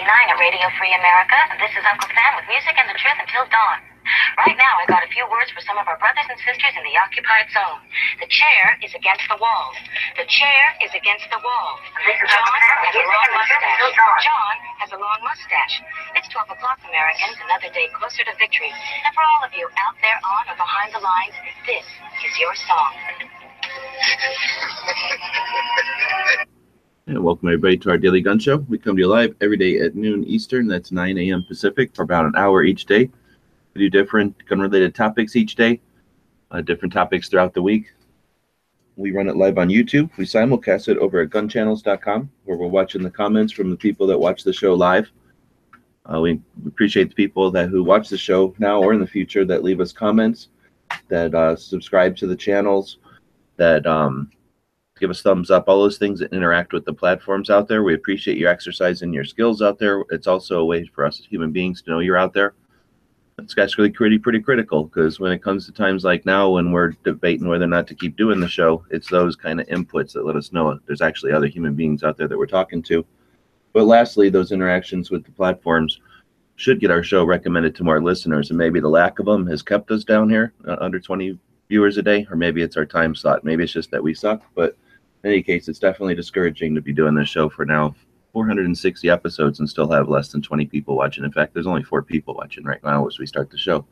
at Radio Free America. This is Uncle Sam with music and the truth until dawn. Right now, I got a few words for some of our brothers and sisters in the occupied zone. The chair is against the wall. The chair is against the wall. John has a long mustache. John has a long mustache. It's 12 o'clock, Americans, another day closer to victory. And for all of you out there on or behind the lines, this is your song. And welcome everybody to our daily gun show. We come to you live every day at noon Eastern. That's 9 a.m. Pacific for about an hour each day. We do different gun-related topics each day, different topics throughout the week. We run it live on YouTube. We simulcast it over at gunchannels.com, where we're watching the comments from the people that watch the show live. We appreciate the people who watch the show now or in the future that leave us comments, that subscribe to the channels, that give us thumbs up, all those things that interact with the platforms out there. We appreciate you exercising your skills out there. It's also a way for us as human beings to know you're out there. It's actually pretty critical, because when it comes to times like now when we're debating whether or not to keep doing the show, it's those kind of inputs that let us know there's actually other human beings out there that we're talking to. But lastly, those interactions with the platforms should get our show recommended to more listeners, and maybe the lack of them has kept us down here under 20 viewers a day, or maybe it's our time slot. Maybe it's just that we suck, but in any case, it's definitely discouraging to be doing this show for now 460 episodes and still have less than 20 people watching. In fact, there's only 4 people watching right now as we start the show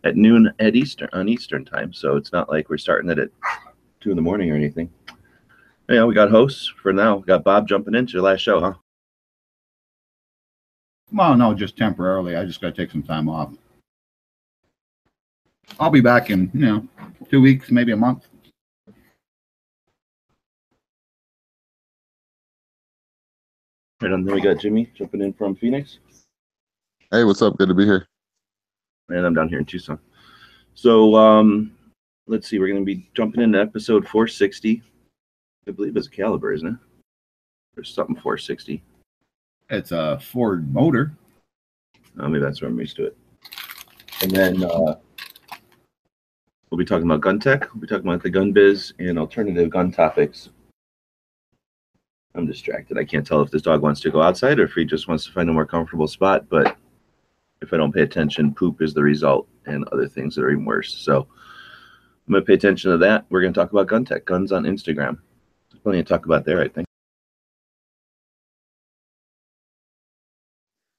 at noon on Eastern time. So it's not like we're starting it at 2 in the morning or anything. Yeah, we got hosts for now. We got Bob jumping into your last show, huh? Well, no, just temporarily. I just got to take some time off. I'll be back in, 2 weeks, maybe a month. Right on, then we got Jimmy jumping in from Phoenix. Hey, what's up? Good to be here. And I'm down here in Tucson. So let's see, we're going to be jumping into episode 460. I believe it's a caliber, isn't it? There's something 460. It's a Ford motor. Oh, maybe that's where I'm used to it. And then we'll be talking about gun tech. We'll be talking about the gun biz and alternative gun topics. I'm distracted. I can't tell if this dog wants to go outside or if he just wants to find a more comfortable spot. But if I don't pay attention, poop is the result, and other things that are even worse. So I'm going to pay attention to that. We're going to talk about gun tech, guns on Instagram. There's plenty to talk about there, I think.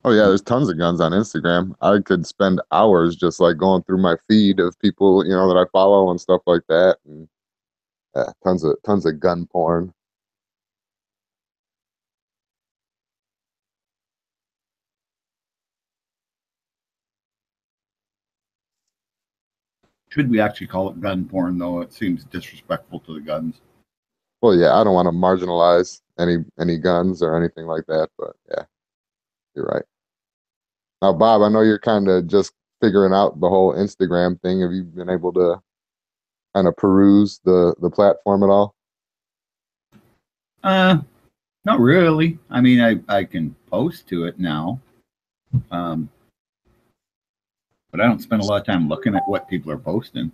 Oh yeah, there's tons of guns on Instagram. I could spend hours just like going through my feed of people, that I follow and stuff like that. And tons of gun porn. Should we actually call it gun porn, though? It seems disrespectful to the guns. Well, yeah, I don't want to marginalize any guns or anything like that, but yeah, you're right. Now, Bob, I know you're kind of just figuring out the whole Instagram thing. Have you been able to kind of peruse the platform at all? Not really. I mean, I can post to it now. But I don't spend a lot of time looking at what people are posting.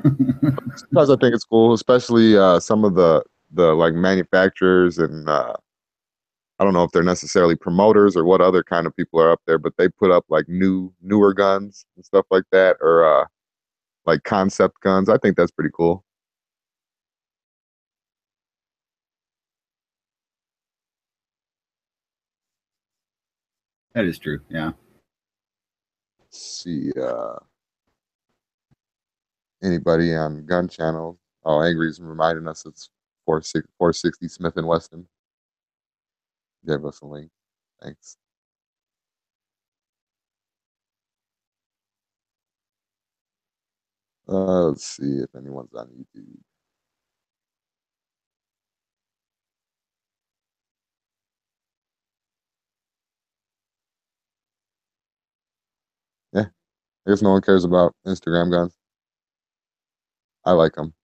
Because I think it's cool, especially some of the like manufacturers and I don't know if they're necessarily promoters or what other kind of people are up there, but they put up like newer guns and stuff like that, or like concept guns. I think that's pretty cool. That is true, yeah. See anybody on gun channel. Oh, Angry's reminding us it's 460 Smith and Wesson. Gave us a link. Thanks. Let's see if anyone's on YouTube. Yeah, I guess no one cares about Instagram guns. I like them.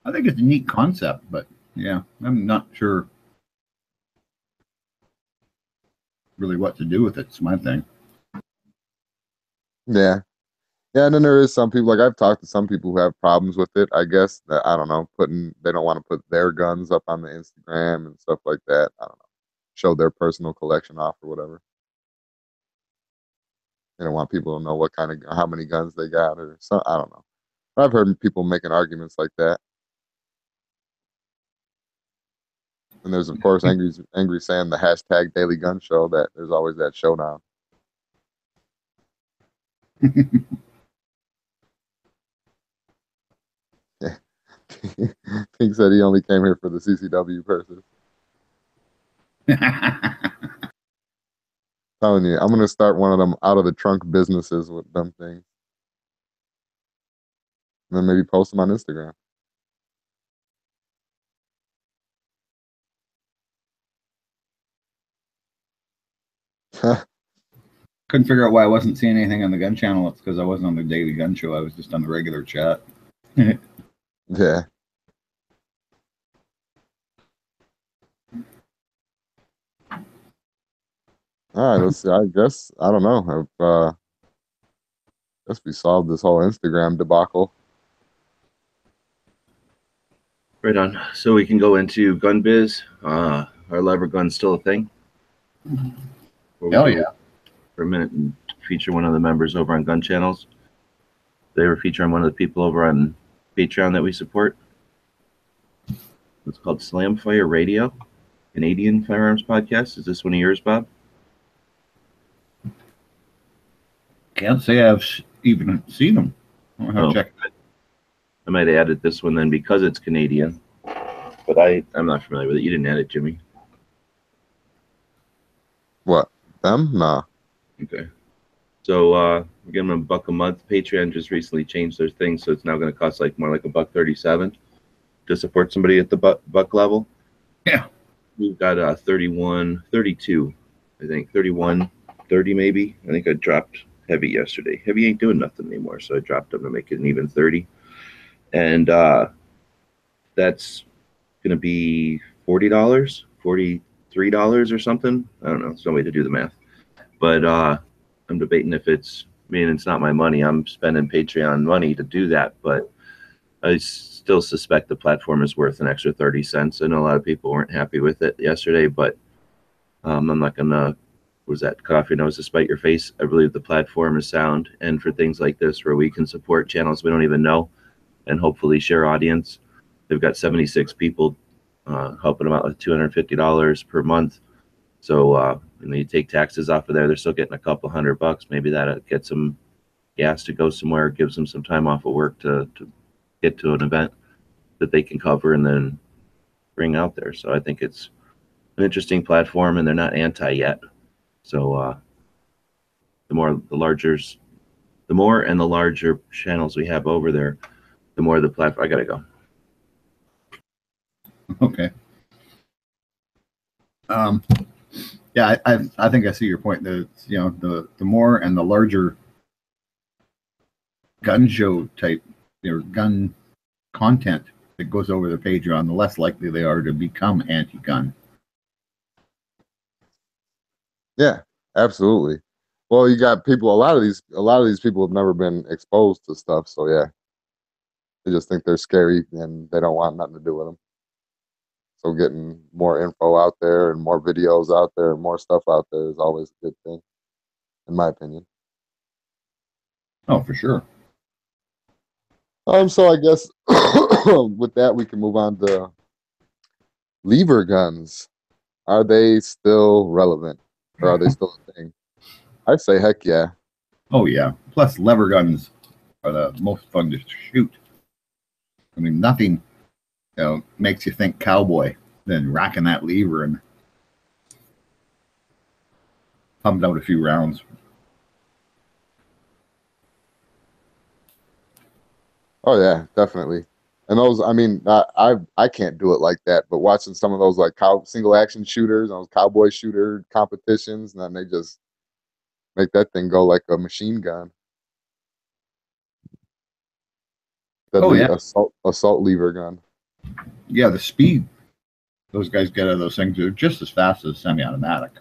I think it's a neat concept, but yeah, I'm not sure really what to do with it. It's my thing. Yeah. Yeah, and then there is some people, like I've talked to some people who have problems with it, I guess, that I don't know, they don't want to put their guns up on the Instagram and stuff like that. I don't know. Show their personal collection off or whatever. They don't want people to know how many guns they got or some, I don't know. I've heard people making arguments like that. And there's of course angry saying the hashtag Daily Gun Show that there's always that showdown. Pink said he only came here for the CCW person. Telling you, I'm gonna start one of them out of the trunk businesses with them things, and then maybe post them on Instagram. Couldn't figure out why I wasn't seeing anything on the gun channel. It's because I wasn't on the Daily Gun Show. I was just on the regular chat. Yeah. All right, let's see. I guess I don't know. Guess we solved this whole Instagram debacle. Right on. So we can go into gun biz. Are lever guns still a thing? Hell yeah. For a minute and feature one of the members over on Gun Channels. They were featuring one of the people over on Patreon that we support. It's called Slamfire Radio, Canadian Firearms Podcast. Is this one of yours, Bob? Can't say I've even seen them. I'll have to check. I might have added this one then because it's Canadian, but I'm not familiar with it. You didn't add it, Jimmy. What? Them? Nah. Okay. So we're giving them $1 a month. Patreon just recently changed their thing, so it's now going to cost more like $1.37 to support somebody at the buck level. Yeah. We've got 31, 32, I think 31, 30 maybe. I think I dropped Heavy yesterday. Heavy ain't doing nothing anymore, so I dropped them to make it an even 30. And that's going to be $40, $43 or something. I don't know. There's no way to do the math. But I'm debating if it's not my money. I'm spending Patreon money to do that, but I still suspect the platform is worth an extra 30 cents. I know a lot of people weren't happy with it yesterday, but I'm not going to, cut off your nose to spite your face. I believe the platform is sound, and for things like this where we can support channels we don't even know and hopefully share audience. They've got 76 people helping them out with $250 per month. So you take taxes off of there, they're still getting a couple $100. Maybe that gets them gas to go somewhere, gives them some time off of work to get to an event that they can cover and then bring out there. So I think it's an interesting platform, and they're not anti yet. So the more and the larger channels we have over there, the more the platform. I gotta go. Okay. Yeah, I think I see your point. The more and the larger gun show type gun content that goes over the Patreon, the less likely they are to become anti-gun. Yeah, absolutely. Well, you got people. A lot of these people have never been exposed to stuff, so yeah, they just think they're scary and they don't want nothing to do with them. So getting more info out there and more videos out there and more stuff out there is always a good thing, in my opinion. Oh, for sure. So I guess with that we can move on to lever guns. Are they still relevant, or are they still a thing? I'd say heck yeah. Oh yeah. Plus, lever guns are the most fun to shoot. I mean, nothing makes you think cowboy than racking that lever and pumping out a few rounds. Oh yeah, definitely. And those, I mean, I can't do it like that, but watching some of those like single action shooters, those cowboy shooter competitions, and then they just make that thing go like a machine gun. Deadly assault lever gun. Yeah, the speed those guys get out of those things are just as fast as semi-automatic.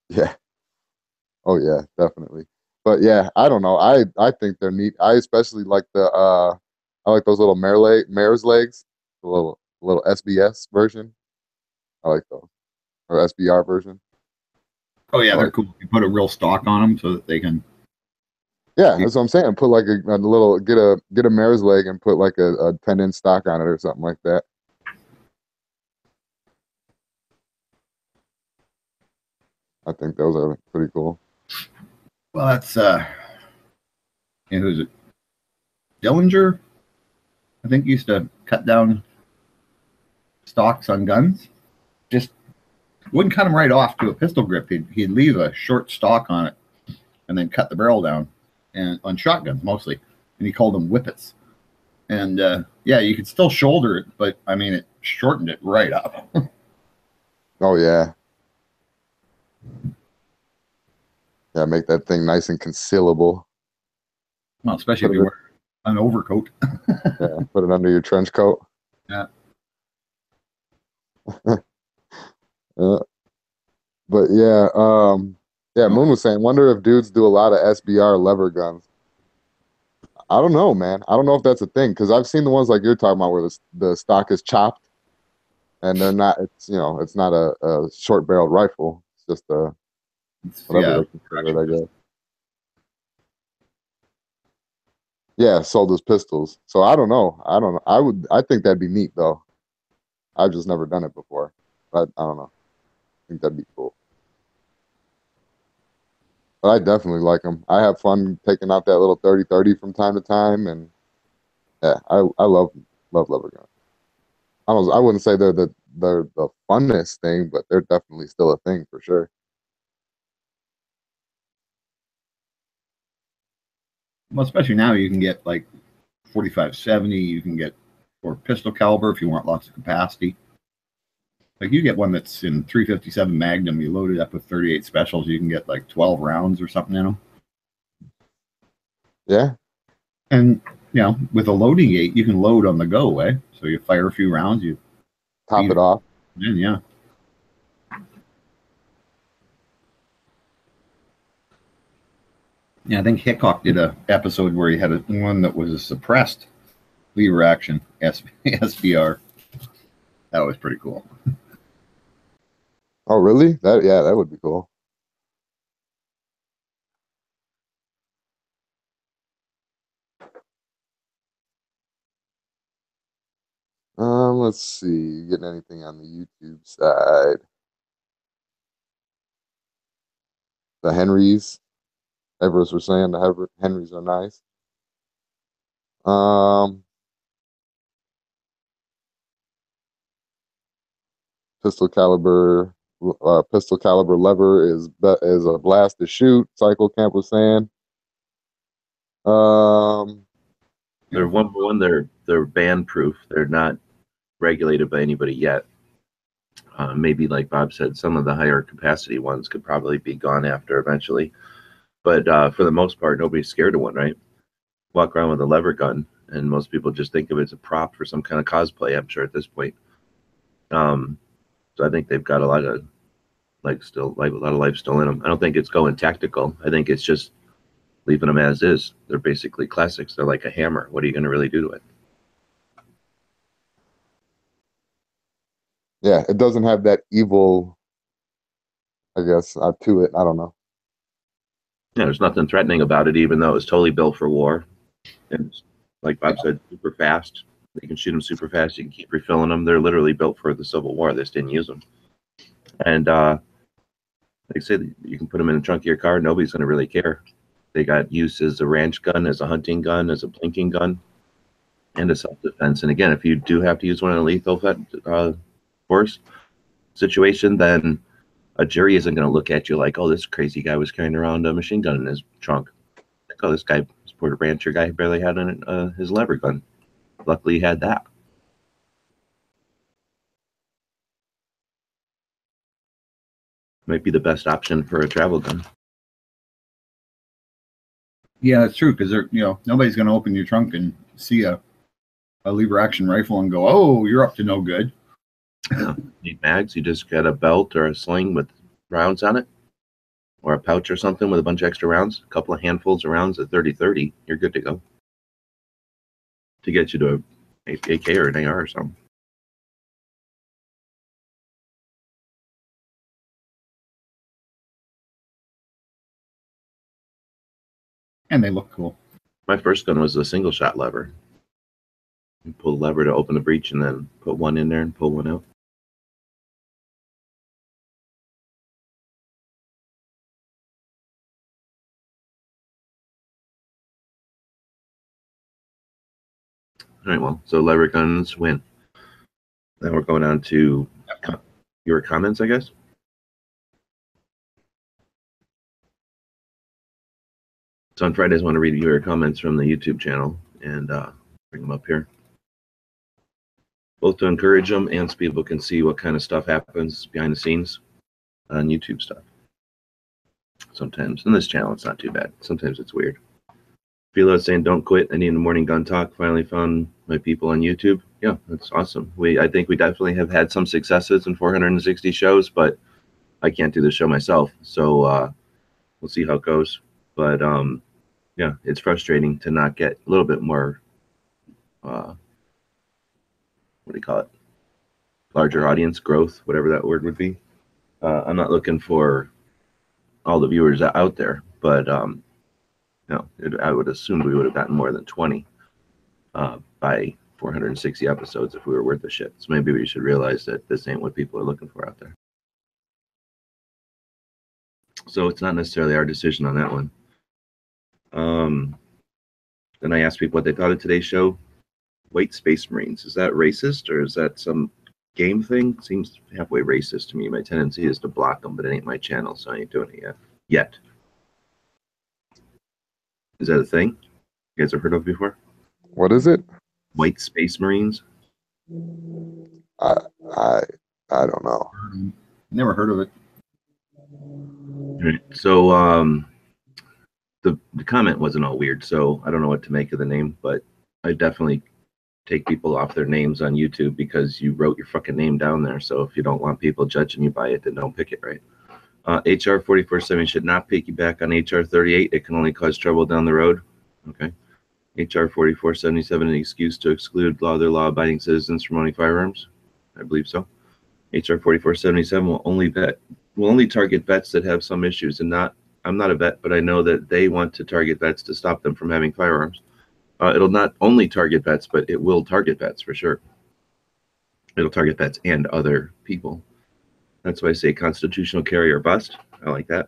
Yeah. Oh yeah, definitely. But yeah, I don't know. I think they're neat. I especially like I like those little mare's legs, the little SBS version. I like those, or SBR version. Oh yeah, I they're like, cool. You put a real stock on them so that they can. yeah, that's what I'm saying. Put like a little get a mare's leg and put like a 10-inch stock on it or something like that. I think those are pretty cool. Well, that's who's it? Dillinger, I think, used to cut down stocks on guns. Just wouldn't cut them right off to a pistol grip. He'd leave a short stock on it and then cut the barrel down, and on shotguns mostly. And he called them whippets. And yeah, you could still shoulder it, but I mean, it shortened it right up. Oh yeah, yeah. Make that thing nice and concealable. Well, especially if you wear an overcoat. Yeah, put it under your trench coat. Yeah. But yeah, yeah. Moon was saying, wonder if dudes do a lot of SBR lever guns. I don't know, man. I don't know if that's a thing because I've seen the ones like you're talking about where the stock is chopped and they're not. It's it's not a short barreled rifle. It's just a whatever they consider it, I guess. Yeah, sold as pistols. So I don't know. I think that'd be neat though. I've just never done it before. I don't know. I think that'd be cool. But I definitely like them. I have fun taking out that little 30-30 from time to time, and yeah, I love lever guns. I wouldn't say they're the funnest thing, but they're definitely still a thing for sure. Well, especially now you can get like 45-70. You can get for pistol caliber if you want lots of capacity. Like you get one that's in 357 Magnum. You load it up with 38 specials. You can get like 12 rounds or something in them. Yeah. And with a loading gate, you can load on the go, eh? So you fire a few rounds, you top it off. And yeah. Yeah, I think Hickok did a episode where he had one that was a suppressed lever action SBR. That was pretty cool. Oh, really? That would be cool. Let's see. Getting anything on the YouTube side? The Henrys. Everest was saying the Henrys are nice. Pistol caliber lever is a blast to shoot. Cycle Camp was saying. They're one. They're ban proof. They're not regulated by anybody yet. Maybe like Bob said, some of the higher capacity ones could probably be gone after eventually. But for the most part, nobody's scared of one, right? Walk around with a lever gun, and most people just think of it as a prop for some kind of cosplay, I'm sure, at this point. So I think they've got a lot of life still in them. I don't think it's going tactical. I think it's just leaving them as is. They're basically classics. They're like a hammer. What are you going to really do to it? Yeah, it doesn't have that evil, I guess, to it. I don't know. Yeah, there's nothing threatening about it, even though it's totally built for war. And like Bob said, super fast. You can shoot them super fast. You can keep refilling them. They're literally built for the Civil War. They just didn't use them. And like I said, you can put them in the trunk of your car. Nobody's going to really care. They got use as a ranch gun, as a hunting gun, as a plinking gun, and a self-defense. And again, if you do have to use one in a lethal force situation, then a jury isn't going to look at you like, oh, this crazy guy was carrying around a machine gun in his trunk. Like, oh, this guy, this poor rancher guy, barely had his lever gun. Luckily, he had that. Might be the best option for a travel gun. Yeah, that's true, because nobody's going to open your trunk and see a lever action rifle and go, oh, you're up to no good. Need mags. You just got a belt or a sling with rounds on it. or a pouch or something with a bunch of extra rounds, a couple of handfuls of rounds at 30-30, you're good to go to get you to a AK or an AR or something. And they look cool. My first gun was a single shot lever. You pull the lever to open the breech and then put one in there and pull one out. All right, well, so lever guns win. Then we're going on to your comments, I guess. So on Fridays, I want to read your comments from the YouTube channel and bring them up here. Both to encourage them and so people can see what kind of stuff happens behind the scenes on YouTube stuff. Sometimes, in this channel, it's not too bad. Sometimes it's weird. Philo is saying, don't quit. I need a morning gun talk. Finally found my people on YouTube. Yeah, that's awesome. I think we definitely have had some successes in 460 shows, but I can't do the show myself. So we'll see how it goes. But yeah, it's frustrating to not get a little bit more, what do you call it? Larger audience growth, whatever that word would be. I'm not looking for all the viewers out there, but no, I would assume we would have gotten more than 20 by 460 episodes if we were worth the shit. So maybe we should realize that this ain't what people are looking for out there. So it's not necessarily our decision on that one. Then I asked people what they thought of today's show. White Space Marines. Is that racist or is that some game thing? Seems halfway racist to me. My tendency is to block them, but it ain't my channel, so I ain't doing it yet. Is that a thing you guys have heard of before? What is it? White Space Marines. I don't know. Never heard of it. Right. So the comment wasn't all weird, so I don't know what to make of the name, but I definitely take people off their names on YouTube because you wrote your fucking name down there. So if you don't want people judging you by it, then don't pick it, right? HR 4470 should not piggyback on HR 38. It can only cause trouble down the road. Okay. HR 4477, an excuse to exclude other law-abiding citizens from owning firearms. I believe so. HR 4477 will only target vets that have some issues, and I'm not a vet, but I know that they want to target vets to stop them from having firearms. It'll not only target vets, but it will target vets for sure. It'll target vets and other people. That's why I say constitutional carry or bust. I like that.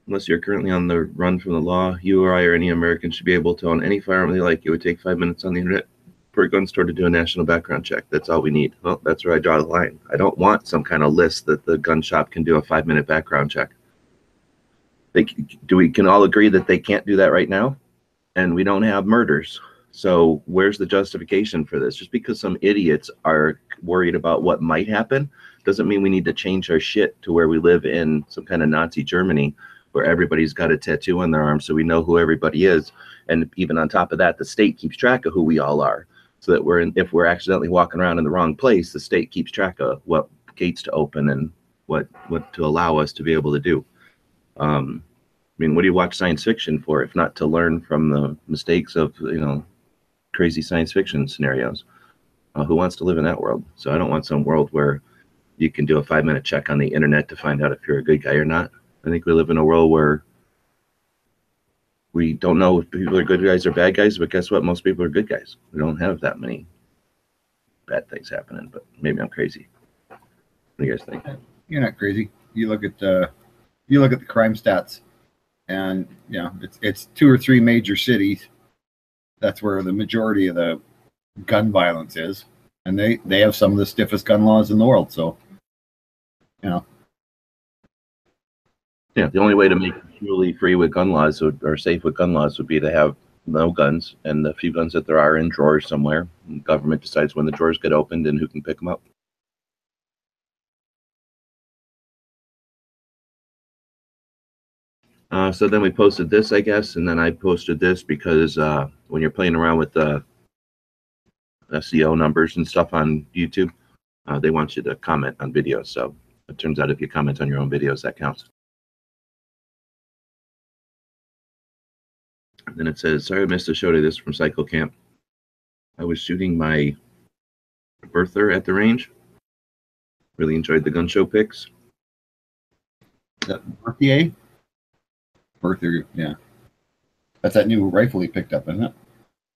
Unless you're currently on the run from the law, you or I or any American should be able to own any firearm they like. It would take 5 minutes on the internet for a gun store to do a national background check. That's all we need. Well, that's where I draw the line. I don't want some kind of list that the gun shop can do a 5-minute background check. We can all agree that they can't do that right now? And we don't have murders. So where's the justification for this? Just because some idiots are worried about what might happen doesn't mean we need to change our shit to where we live in some kind of Nazi Germany where everybody's got a tattoo on their arm so we know who everybody is. And even on top of that, the state keeps track of who we all are. So that if we're accidentally walking around in the wrong place, the state keeps track of what gates to open and what to allow us to be able to do. I mean, what do you watch science fiction for if not to learn from the mistakes of, crazy science fiction scenarios? Who wants to live in that world? So I don't want some world where you can do a 5-minute check on the internet to find out if you're a good guy or not. I think we live in a world where we don't know if people are good guys or bad guys, but guess what? Most people are good guys. We don't have that many bad things happening, but maybe I'm crazy. What do you guys think? You're not crazy. You look at the crime stats, and it's 2 or 3 major cities. That's where the majority of the gun violence is, and they have some of the stiffest gun laws in the world. So, Yeah, the only way to make it truly free with gun laws or safe with gun laws would be to have no guns, and the few guns that there are in drawers somewhere. The government decides when the drawers get opened and who can pick them up. So then we posted this, I guess, and then I posted this because when you're playing around with the SEO numbers and stuff on YouTube, they want you to comment on videos. So it turns out if you comment on your own videos, that counts. And then it says, sorry I missed a show today. This is from Cycle Camp. I was shooting my birther at the range. Really enjoyed the gun show picks. Is that Berthier? Berthier, yeah. That's that new rifle he picked up, isn't it?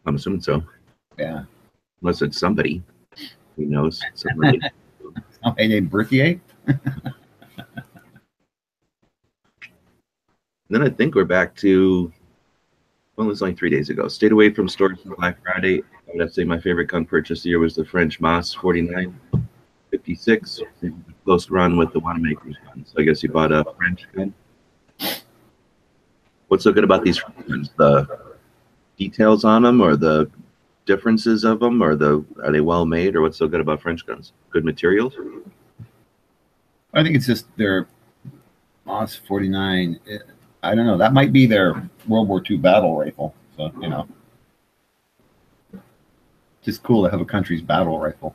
I'm assuming so. Yeah. Unless it's somebody who knows. Somebody. Somebody named Berthier? Then I think we're back to, well, it was like 3 days ago. Stayed away from stores for Black Friday. I would have to say my favorite gun purchase of the year was the French Moss 4956. Close run with the Wanamaker's gun. So I guess you bought a French gun. What's so good about these guns? The details on them, or the differences of them, or are they well made, or what's so good about French guns? Good materials? I think it's just their Moss 49. I don't know. That might be their World War II battle rifle. So, you know, just cool to have a country's battle rifle.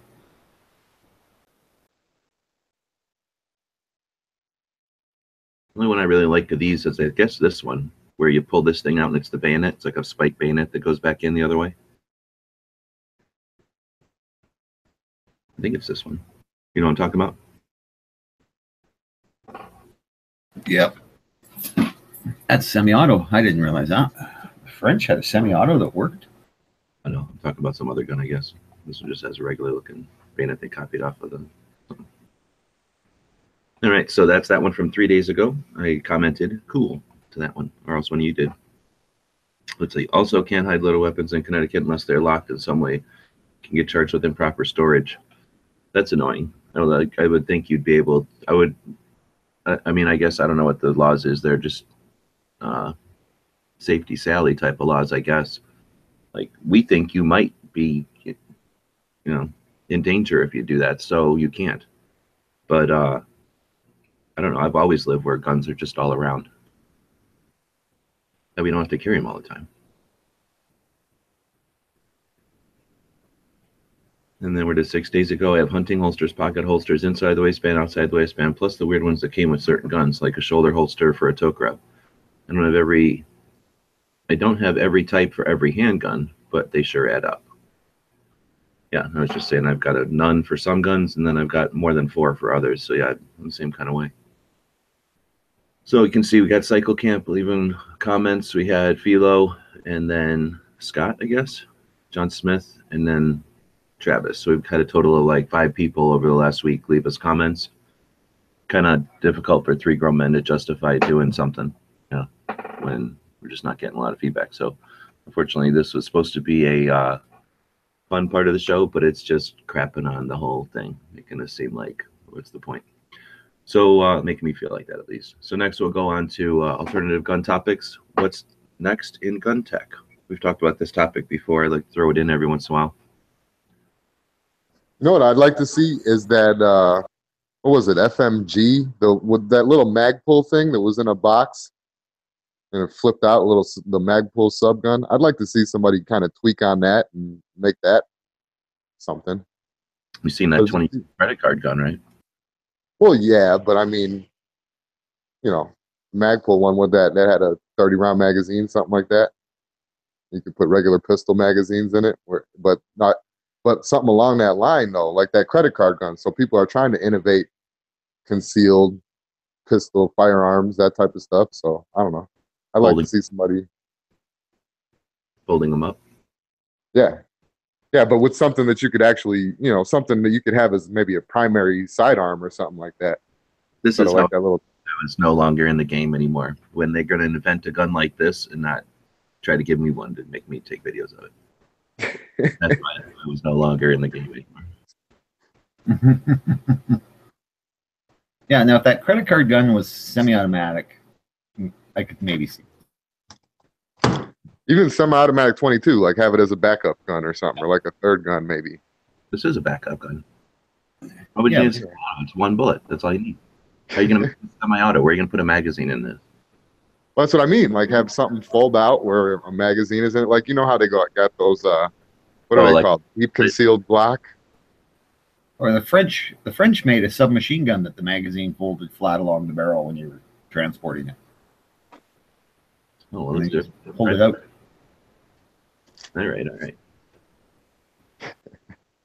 The only one I really like of these is, I guess, this one, where you pull this thing out and it's the bayonet. It's like a spike bayonet that goes back in the other way. I think it's this one. You know what I'm talking about? Yep. That's semi-auto. I didn't realize that. The French had a semi-auto that worked. I know. I'm talking about some other gun, I guess. This one just has a regular looking bayonet they copied off of them. All right, so that's that one from 3 days ago. I commented cool to that one, or else one you did. Let's see. Also, can't hide loaded weapons in Connecticut unless they're locked in some way. Can get charged with improper storage. That's annoying. I would think you'd be able. I mean, I guess I don't know what the laws is. They're just safety Sally type of laws, I guess. Like, we think you might be, you know, in danger if you do that, so you can't. But I don't know. I've always lived where guns are just all around, and we don't have to carry them all the time. And then we're to 6 days ago. I have hunting holsters, pocket holsters, inside the waistband, outside the waistband, plus the weird ones that came with certain guns, like a shoulder holster for a Tokra. I don't have every type for every handgun, but they sure add up. Yeah, I was just saying I've got a none for some guns, and then I've got more than 4 for others. So yeah, in the same kind of way. So you can see we got Cycle Camp leaving comments. We had Philo, and then Scott, I guess, John Smith, and then Travis. So we've had a total of like 5 people over the last week leave us comments. Kind of difficult for 3 grown men to justify doing something, you know, when we're just not getting a lot of feedback. So unfortunately, this was supposed to be a fun part of the show, but it's just crapping on the whole thing, making it seem like, what's the point? So making me feel like that, at least. So next we'll go on to alternative gun topics. What's next in gun tech? We've talked about this topic before. I like to throw it in every once in a while. You know what I'd like to see is that what was it, FMG, with that little Magpul thing that was in a box and it flipped out, the Magpul sub gun. I'd like to see somebody kind of tweak on that and make that something. You've seen that 20 credit card gun, right? Well, yeah, but I mean, you know, Magpul one with that had a 30-round magazine, something like that. You could put regular pistol magazines in it, but something along that line, though, like that credit card gun. So people are trying to innovate concealed pistol, firearms, that type of stuff. So I don't know. I'd like to see somebody folding them up. Yeah. Yeah, but with something that you could actually, you know, something that you could have as maybe a primary sidearm or something like that. This is like that little. It's no longer in the game anymore. When they're going to invent a gun like this and not try to give me one to make me take videos of it. That's why it was no longer in the game anymore. Yeah, now if that credit card gun was semi-automatic, I could maybe see. Even semi-automatic 22, like have it as a backup gun or something, or like a third gun maybe. This is a backup gun. What would you need? It's one bullet. That's all you need. How are you going to make it semi-auto? Where are you going to put a magazine in this? Well, that's what I mean. Like have something fold out where a magazine is in it. Like, you know how they got those, what are they called? Deep concealed block? Or the French made a submachine gun that the magazine folded flat along the barrel when you were transporting it. Oh, well, let's just hold it out. All right, all right.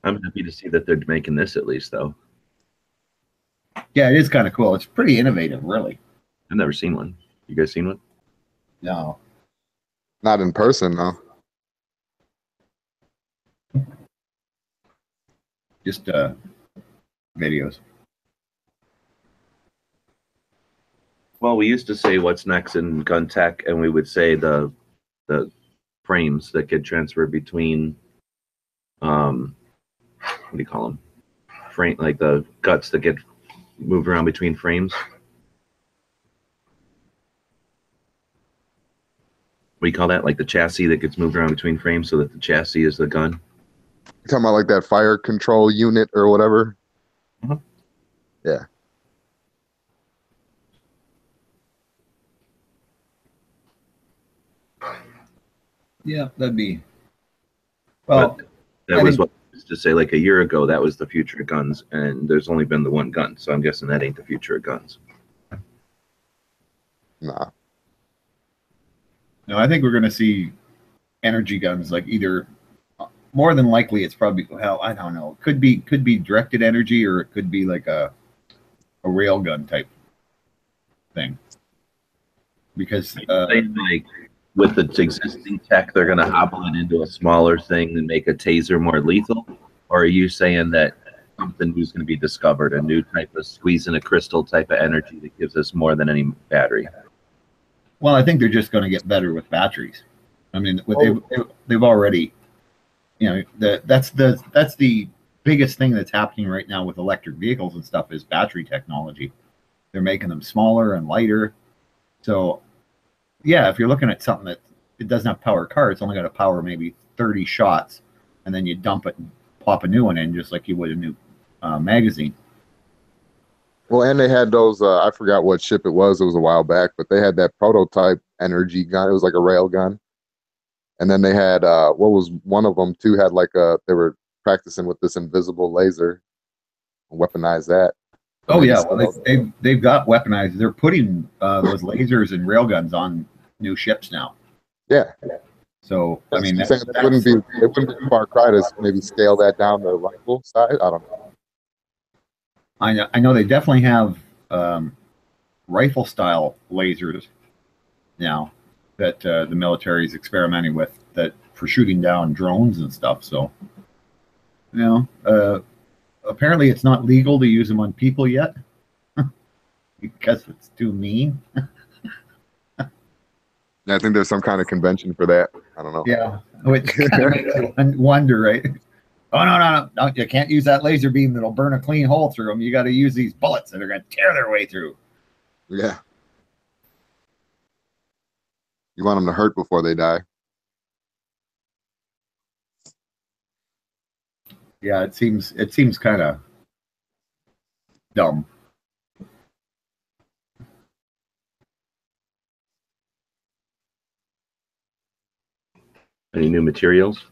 I'm happy to see that they're making this at least, though. Yeah, it is kind of cool. It's pretty innovative, really. I've never seen one. You guys seen one? No. Not in person, though. Just videos. Well, we used to say what's next in gun tech, and we would say the frames that get transferred between what do you call them? Frame, like the guts that get moved around between frames. What do you call that? Like the chassis that gets moved around between frames so that the chassis is the gun. You talking about like that fire control unit or whatever? Uh-huh. Yeah. Yeah, that'd be. Well, But that was what I used to say like a year ago. That was the future of guns, and there's only been the one gun, so I'm guessing that ain't the future of guns. Nah. no, I think we're going to see energy guns, like either. More than likely, it's probably, well, I don't know. Could be directed energy, or it could be like a rail gun type thing. Because Like with the existing tech, they're going to hobble it into a smaller thing and make a taser more lethal? Or are you saying that something new is going to be discovered, a new type of squeezing a crystal type of energy that gives us more than any battery? well, I think they're just going to get better with batteries. I mean, they've already, that's the biggest thing that's happening right now with electric vehicles and stuff is battery technology. They're making them smaller and lighter. So, yeah, if you're looking at something that it doesn't have power car, it's only got to power maybe 30 shots, and then you dump it and pop a new one in just like you would a new magazine. Well, and they had those, I forgot what ship it was a while back, but they had that prototype energy gun. It was like a rail gun. And then they had, what was one of them too, had like they were practicing with this invisible laser, weaponize that. Oh yeah, well they've got weaponized. They're putting those lasers and railguns on new ships now. Yeah. So I mean, it wouldn't be far cry to maybe scale that down to the rifle side. I don't know. I know they definitely have rifle style lasers now that the military is experimenting with that for shooting down drones and stuff. So apparently it's not legal to use them on people yet because it's too mean. Yeah, I think there's some kind of convention for that. I don't know. Yeah, which kind of makes you wonder, right? Oh no! You can't use that laser beam that'll burn a clean hole through them. You got to use these bullets that are going to tear their way through. Yeah. You want them to hurt before they die. Yeah, it seems kind of dumb. Any new materials?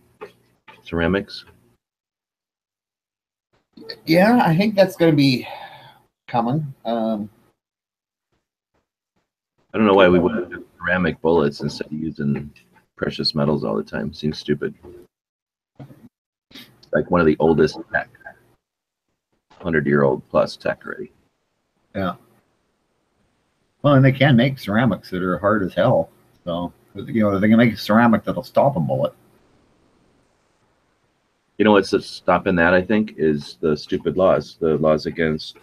Ceramics? Yeah, I think that's going to be coming. I don't know why we would have ceramic bullets instead of using precious metals all the time. Seems stupid. Like one of the oldest tech, 100-year-old plus tech already. Yeah. Well, and they can make ceramics that are hard as hell. So they can make a ceramic that'll stop a bullet. You know what's stopping that, I think, is the stupid laws. The laws against,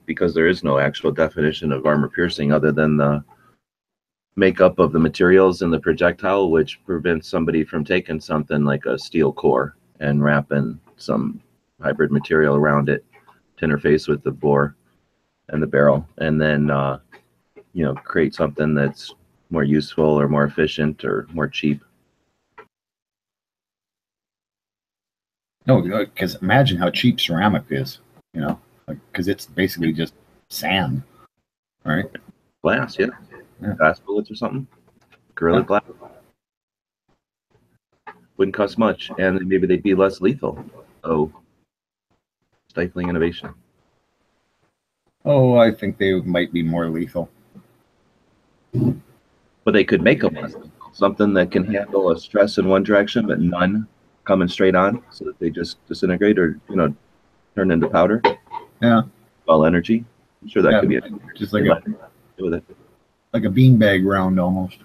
because there is no actual definition of armor piercing other than the makeup of the materials in the projectile, which prevents somebody from taking something like a steel core and wrapping some hybrid material around it to interface with the bore and the barrel, and then, create something that's more useful or more efficient or more cheap. No, because imagine how cheap ceramic is, because it's basically just sand, right? Glass, yeah. Glass bullets or something. Gorilla Glass. Wouldn't cost much, and maybe they'd be less lethal. Oh, stifling innovation. Oh, I think they might be more lethal. But they could make them less lethal. something that can handle a stress in one direction, but none coming straight on, so that they just disintegrate or turn into powder. Yeah. All energy. I'm sure that could be just like a with it. Like a beanbag round almost.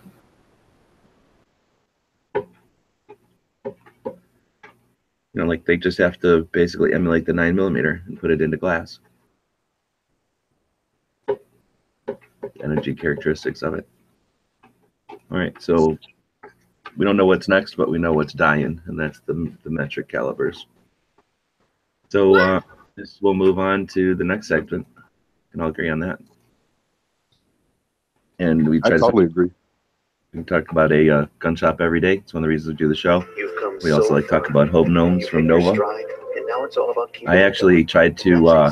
Like they just have to basically emulate the 9mm and put it into glass. Energy characteristics of it. All right, so we don't know what's next, but we know what's dying, and that's the metric calibers. So we'll move on to the next segment. Can all agree on that? And I totally agree. We talk about a gun shop every day. It's one of the reasons we do the show. We also like to talk about Hope Gnomes from Nova. I actually tried to,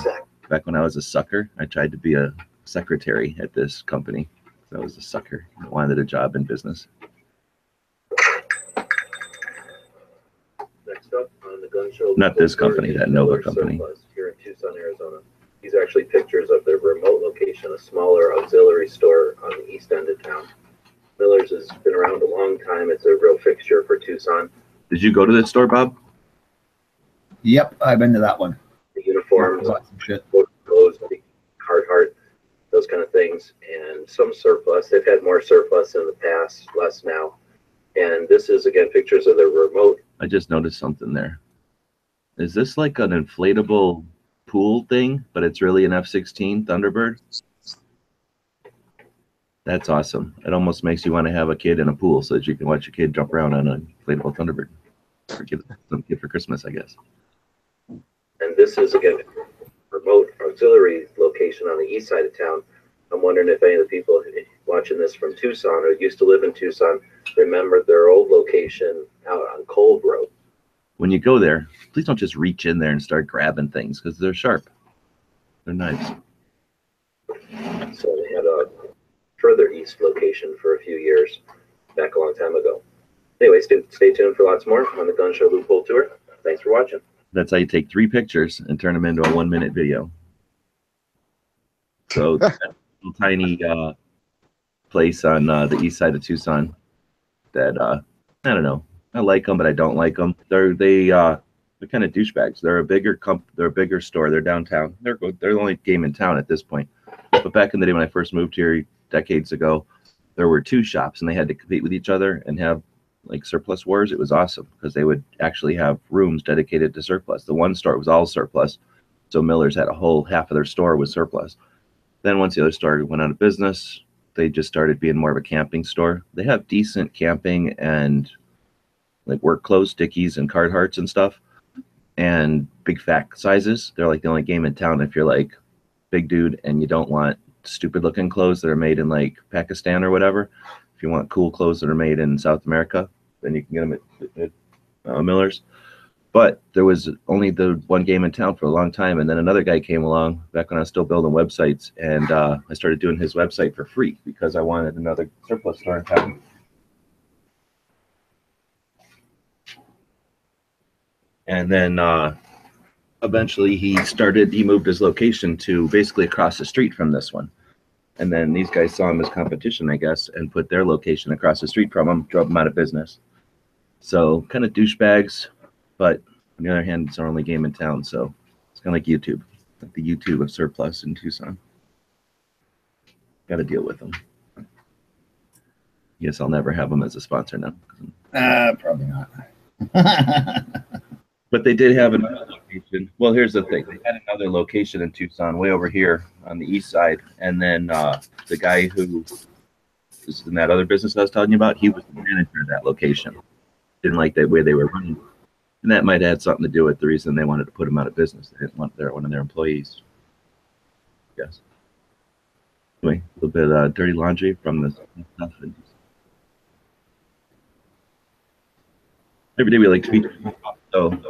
back when I was a sucker, I tried to be a secretary at this company. I was a sucker. I wanted a job in business. Next up on the gun show. Not this company, that Nova company. Here in Tucson, Arizona. These are actually pictures of their remote location, a smaller auxiliary store on the east end of town. Miller's has been around a long time. It's a real fixture for Tucson. Did you go to this store, Bob? Yep, I've been to that one. The uniforms, clothes, Carhartt, those kind of things, and some surplus. They've had more surplus in the past, less now. And this is, again, pictures of their remote. I just noticed something there. Is this like an inflatable pool thing, but it's really an F-16 Thunderbird? That's awesome. It almost makes you want to have a kid in a pool so that you can watch your kid jump around on an inflatable Thunderbird. Or give some kid for Christmas, I guess. And this is, again, remote auxiliary location on the east side of town. I'm wondering if any of the people watching this from Tucson or used to live in Tucson remember their old location out on Cold Road. When you go there, please don't just reach in there and start grabbing things because they're sharp. They're knives. So they had a further east location for a few years back a long time ago. Anyway, stay tuned for lots more on the Gun Show Loophole Tour. Thanks for watching. That's how you take 3 pictures and turn them into a 1-minute video. So that little tiny place on the east side of Tucson that I don't know. I like them, but I don't like them. They're kind of douchebags. They're a bigger store. They're downtown. They're the only game in town at this point. But back in the day when I first moved here decades ago, there were 2 shops and they had to compete with each other and have like surplus wars. It was awesome because they would actually have rooms dedicated to surplus. The one store was all surplus, so Miller's had a whole half of their store was surplus. Then once the other store went out of business, they just started being more of a camping store. They have decent camping and like work clothes, Dickies and Carhartts and stuff, and big fat sizes. They're like the only game in town if you're like big dude and you don't want stupid looking clothes that are made in like Pakistan or whatever. If you want cool clothes that are made in South America, then you can get them at Miller's. But there was only the one game in town for a long time, and then another guy came along back when I was still building websites, and I started doing his website for free because I wanted another surplus store in town. And then eventually he moved his location to basically across the street from this one. And then these guys saw him as competition, I guess, and put their location across the street from him, drove him out of business. So kind of douchebags, but on the other hand, it's our only game in town. So it's kind of like YouTube, like the YouTube of surplus in Tucson. Got to deal with them. Guess I'll never have them as a sponsor now. Probably not. But they did have another location. Well, here's the thing. They had another location in Tucson way over here on the east side. And then the guy who was in that other business I was telling you about, he was the manager of that location. Didn't like the way they were running. And that might have had something to do with the reason they wanted to put him out of business. They didn't want one of their employees. Yes. Anyway, a little bit of dirty laundry from the stuff. Every day we like to feed. So if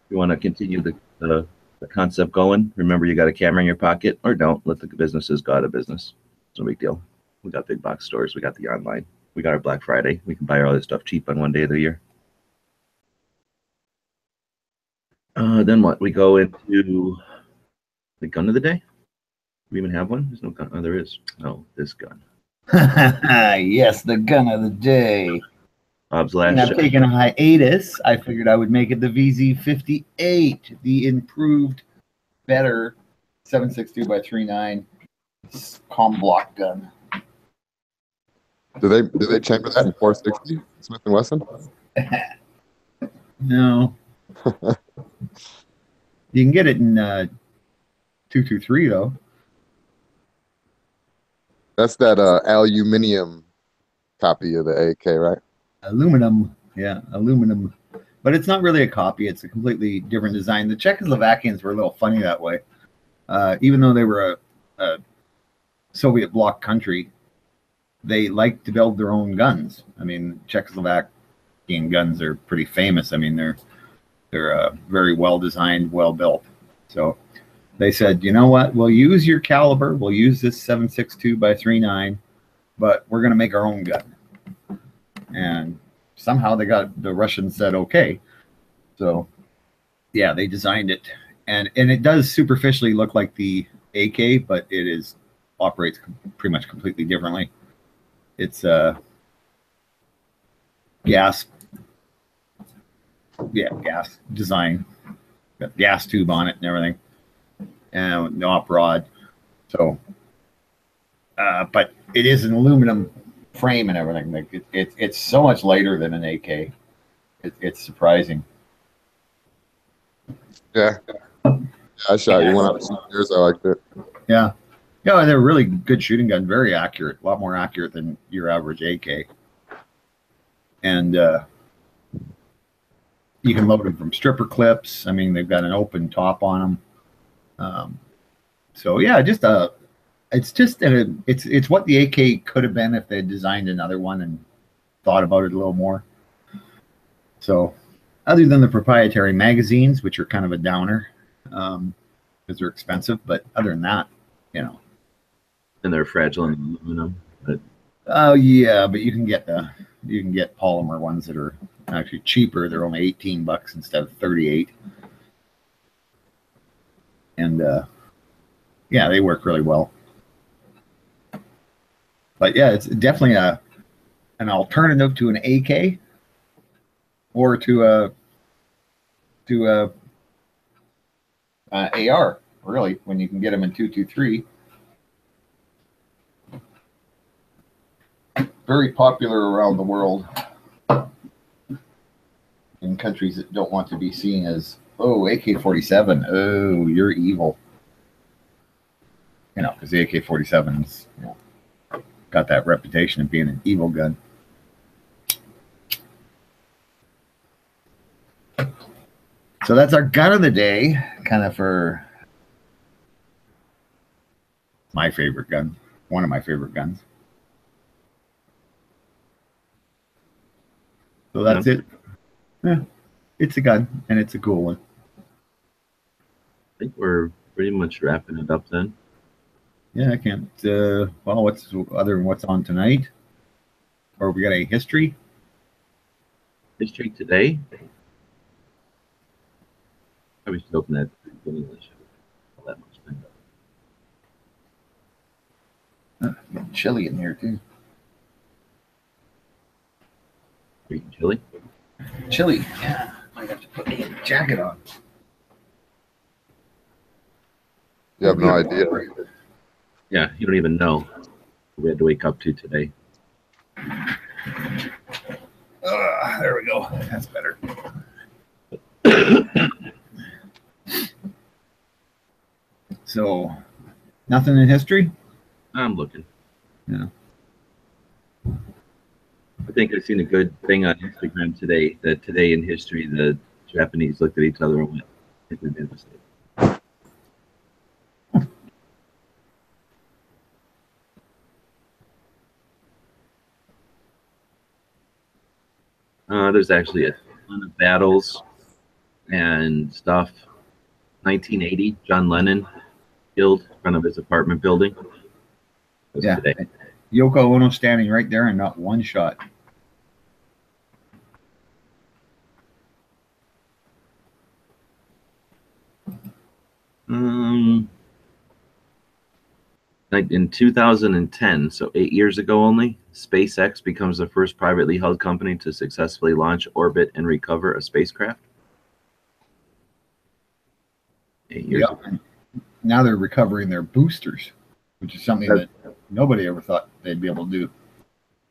you want to continue the concept going, remember you got a camera in your pocket, or don't. Let the businesses go out of business. It's no big deal. We got big box stores. We got the online. We got our Black Friday. We can buy all this stuff cheap on one day of the year. Then what? We go into the gun of the day. Do we even have one? There's no gun. Oh, there is. Oh, this gun. Yes, the gun of the day. Bob's And last I've show. taken a hiatus. I figured I would make it the VZ58, the improved, better 7.62 by 3.9 com block gun. Do they chamber that in 460 Smith and Wesson? No, you can get it in 223 though. That's that aluminum copy of the AK, right? Aluminum, yeah, aluminum. But it's not really a copy. It's a completely different design. The Czechoslovakians were a little funny that way. Even though they were a Soviet bloc country, they liked to build their own guns. I mean, Czechoslovakian guns are pretty famous. I mean, they're very well designed, well built. So they said, you know what? We'll use your caliber. We'll use this 7.62 by 3.9, but we're going to make our own gun. And somehow the Russians said okay. So yeah, they designed it, and it does superficially look like the AK, but it operates pretty much completely differently. It's gas design, got gas tube on it and everything, and the op rod. So but it is an aluminum frame and everything. Like it's so much lighter than an AK. It's surprising. Yeah. I shot you one out of 2 years. I liked it. Yeah. Yeah, they're really good shooting gun, very accurate, a lot more accurate than your average AK. And you can load them from stripper clips. I mean, they've got an open top on them. So yeah, it's what the AK could have been if they had designed another one and thought about it a little more. So other than the proprietary magazines, which are kind of a downer, because they're expensive, but other than that, you know. And they're fragile in aluminum. But Oh yeah, but you can get polymer ones that are actually cheaper. They're only $18 instead of 38. And yeah, they work really well. But yeah, it's definitely an alternative to an AK or to a AR, really, when you can get them in 223. Very popular around the world in countries that don't want to be seen as, oh, AK-47, oh, you're evil. You know, because the AK-47's got that reputation of being an evil gun. So that's our gun of the day, kind of for my favorite gun, one of my favorite guns. So that's it. Yeah, it's a gun, and it's a cool one. I think we're pretty much wrapping it up then. Yeah, I can't. Well, what's other than what's on tonight? Or we got a history? History today. Probably should open that at the beginning of the show. All that much time. Getting chilly in here too. Are you eating chili? Chilly. Yeah, might have to put a jacket on. You have no idea. Yeah, you don't even know what we had to wake up to today. There we go. That's better. So, nothing in history? I'm looking. Yeah. I think I've seen a good thing on Instagram today, that today in history, the Japanese looked at each other and went, I think we made a mistake. There's actually a ton of battles and stuff. 1980, John Lennon killed in front of his apartment building. Yeah. Today. Yoko Ono standing right there and not one shot. Like in 2010, so 8 years ago only, SpaceX becomes the first privately held company to successfully launch, orbit, and recover a spacecraft. 8 years Yeah. ago. Now they're recovering their boosters, which is something that nobody ever thought they'd be able to do.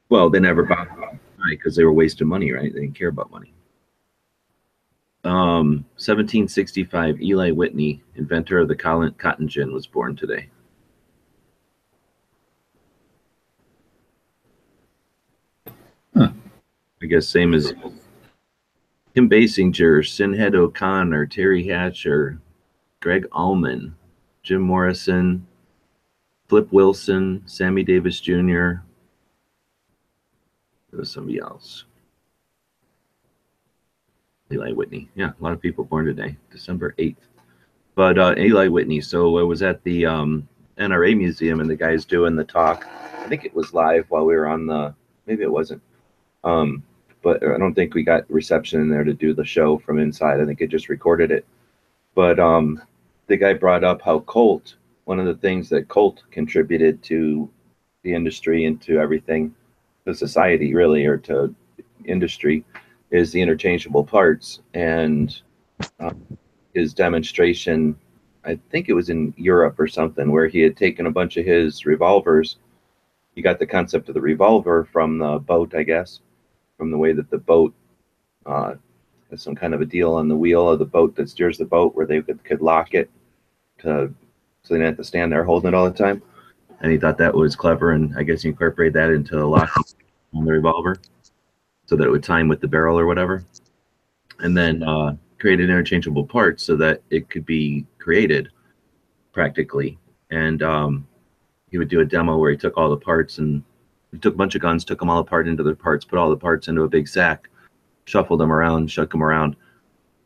Well, they never bothered, right? Because they were wasting money, right? They didn't care about money. 1765, Eli Whitney, inventor of the cotton gin, was born today. Huh. I guess same as Kim Basinger, Sinhead O'Connor, Terry Hatcher, Greg Allman, Jim Morrison, Flip Wilson, Sammy Davis Jr. There was somebody else. Eli Whitney. Yeah, a lot of people born today, December 8th. But Eli Whitney, so I was at the NRA Museum, and the guy's doing the talk. I think it was live while we were on the, maybe it wasn't. But I don't think we got reception in there to do the show from inside. I think it just recorded it. But the guy brought up how Colt, one of the things that Colt contributed to the industry and to everything, to society really, or to industry, is the interchangeable parts. And his demonstration, I think it was in Europe or something, where he had taken a bunch of his revolvers. He got the concept of the revolver from the boat, I guess, from the way that the boat has some kind of a deal on the wheel of the boat that steers the boat, where they could lock it to, so they didn't have to stand there holding it all the time. And he thought that was clever, and I guess he incorporated that into the locking on the revolver so that it would time with the barrel or whatever. And then created interchangeable parts so that it could be created practically. And he would do a demo where he took all the parts, and he took a bunch of guns, took them all apart into their parts, put all the parts into a big sack, shuffled them around, shook them around.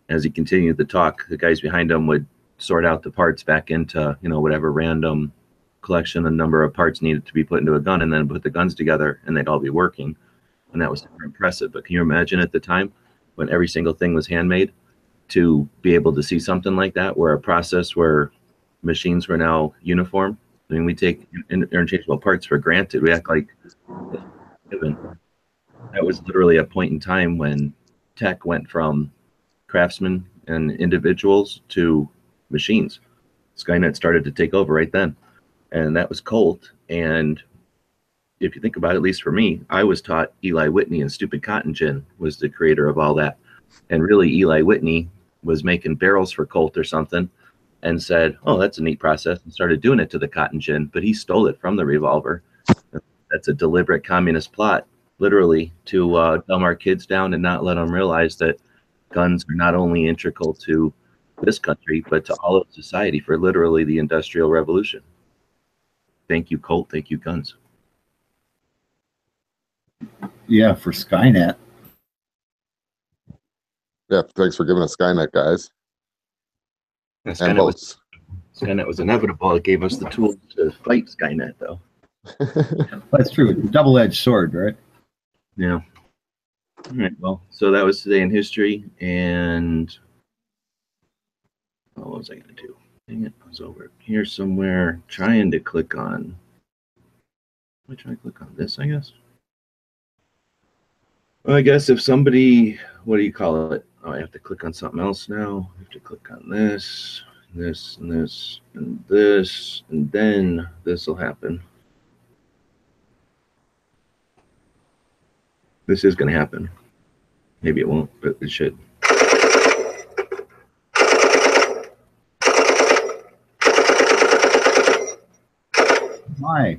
As he continued the talk, the guys behind him would sort out the parts back into, whatever random collection, a number of parts needed to be put into a gun, and then put the guns together, and they'd all be working. And that was super impressive. But can you imagine at the time when every single thing was handmade, to be able to see something like that, where a process where machines were now uniform? I mean, we take interchangeable parts for granted. We act like given. That was literally a point in time when tech went from craftsmen and individuals to machines. Skynet started to take over right then. And that was Colt. And if you think about it, at least for me, I was taught Eli Whitney and Stupid Cotton Gin was the creator of all that. And really, Eli Whitney was making barrels for Colt or something and said, oh, that's a neat process, and started doing it to the cotton gin. But he stole it from the revolver. That's a deliberate communist plot, literally, to dumb our kids down and not let them realize that guns are not only integral to this country, but to all of society for literally the Industrial Revolution. Thank you, Colt. Thank you, guns. Yeah, for Skynet. Yeah, thanks for giving us Skynet, guys. And votes. Skynet was inevitable. It gave us the tools to fight Skynet, though. That's true. It's a double-edged sword, right? Yeah. All right. Well, so that was today in history. And what was I going to do? Dang it. I was over here somewhere trying to click on. Let me try to click on this, I guess. Well, I guess if somebody, what do you call it? Oh, I have to click on something else now. I have to click on this, this, and this, and this, and then this will happen. This is going to happen. Maybe it won't, but it should. My.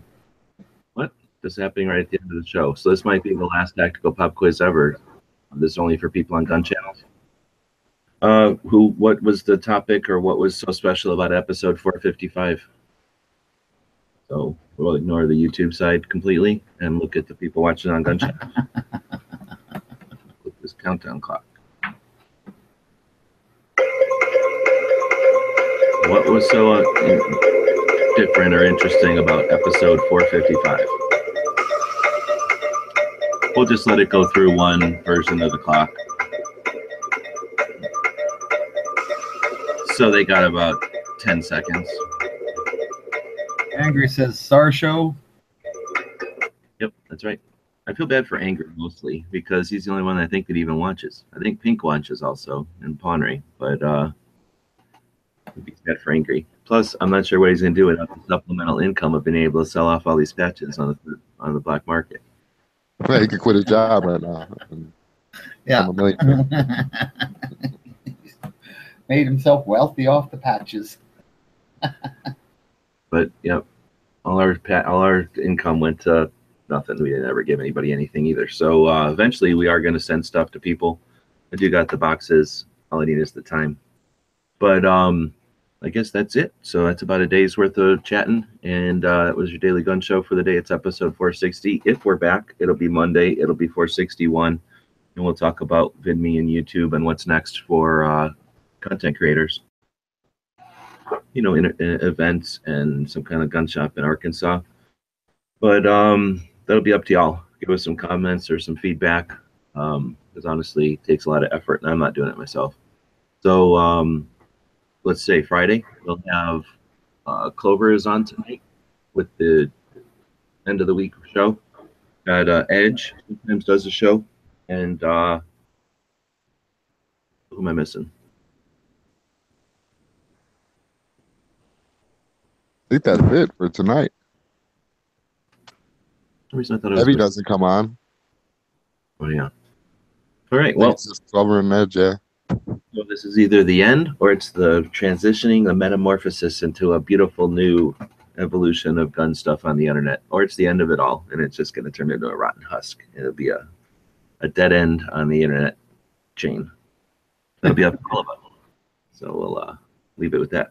What? This is happening right at the end of the show. So this might be the last tactical pop quiz ever. This is only for people on gun channels. What was the topic, or what was so special about episode 455? So we'll ignore the YouTube side completely and look at the people watching on gun channels. With this countdown clock. What was so different or interesting about episode 455? We'll just let it go through one version of the clock. So they got about 10 seconds. Angry says SAR show. Yep, that's right. I feel bad for Angry mostly because he's the only one I think that even watches. I think Pink watches also and Pawnery, but it's bad for Angry. Plus, I'm not sure what he's going to do without the supplemental income of being able to sell off all these patches on the black market. Yeah, he could quit his job right now. Yeah. I'm a millionaire. Made himself wealthy off the patches. But yep, all our income went to nothing. We didn't ever give anybody anything either. So eventually, we are going to send stuff to people. I do got the boxes. All I need is the time. But I guess that's it. So that's about a day's worth of chatting. And that was your Daily Gun Show for the day. It's episode 460. If we're back, it'll be Monday. It'll be 461. And we'll talk about VidMe and YouTube and what's next for content creators. You know, in events and some kind of gun shop in Arkansas. But that'll be up to y'all. Give us some comments or some feedback. Because honestly, it takes a lot of effort, and I'm not doing it myself. So let's say Friday, we'll have Clover is on tonight with the end of the week show. Got Edge sometimes does a show, and who am I missing? I think that's it for tonight. For some reason I thought it was Evie doesn't come on. Oh yeah. All right. Well, it's just Clover and Edge, yeah. So this is either the end or it's the transitioning, the metamorphosis into a beautiful new evolution of gun stuff on the internet, or it's the end of it all and it's just going to turn into a rotten husk. It'll be a dead end on the internet chain. It'll be up to all of us. So we'll leave it with that.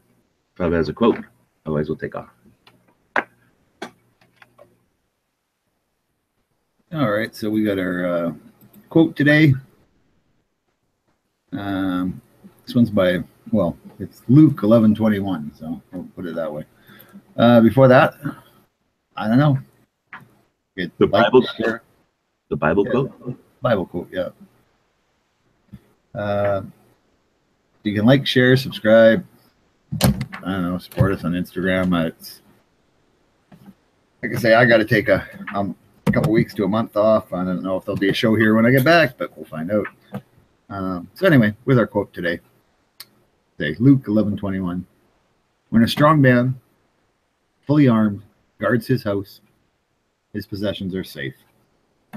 Probably has a quote. Otherwise, we'll take off. All right, so we got our quote today. This one's by, well, it's Luke 11:21, so we'll put it that way. Before that, I don't know. The Bible quote. The Bible quote. Bible quote, yeah. You can like, share, subscribe. I don't know, support us on Instagram. It's like I say, I got to take a couple weeks to a month off. I don't know if there'll be a show here when I get back, but we'll find out. So anyway, with our quote today, say Luke 11:21. When a strong man, fully armed, guards his house, his possessions are safe.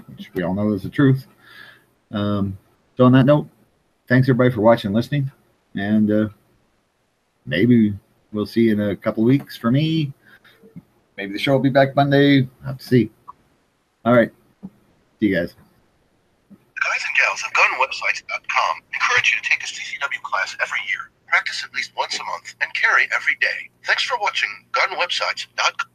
Which we all know is the truth. So on that note, thanks everybody for watching and listening. And maybe we'll see you in a couple of weeks for me. Maybe the show will be back Monday. I'll have to see. All right. See you guys. Guys and gals of gunwebsites.com encourage you to take a CCW class every year, practice at least once a month, and carry every day. Thanks for watching gunwebsites.com.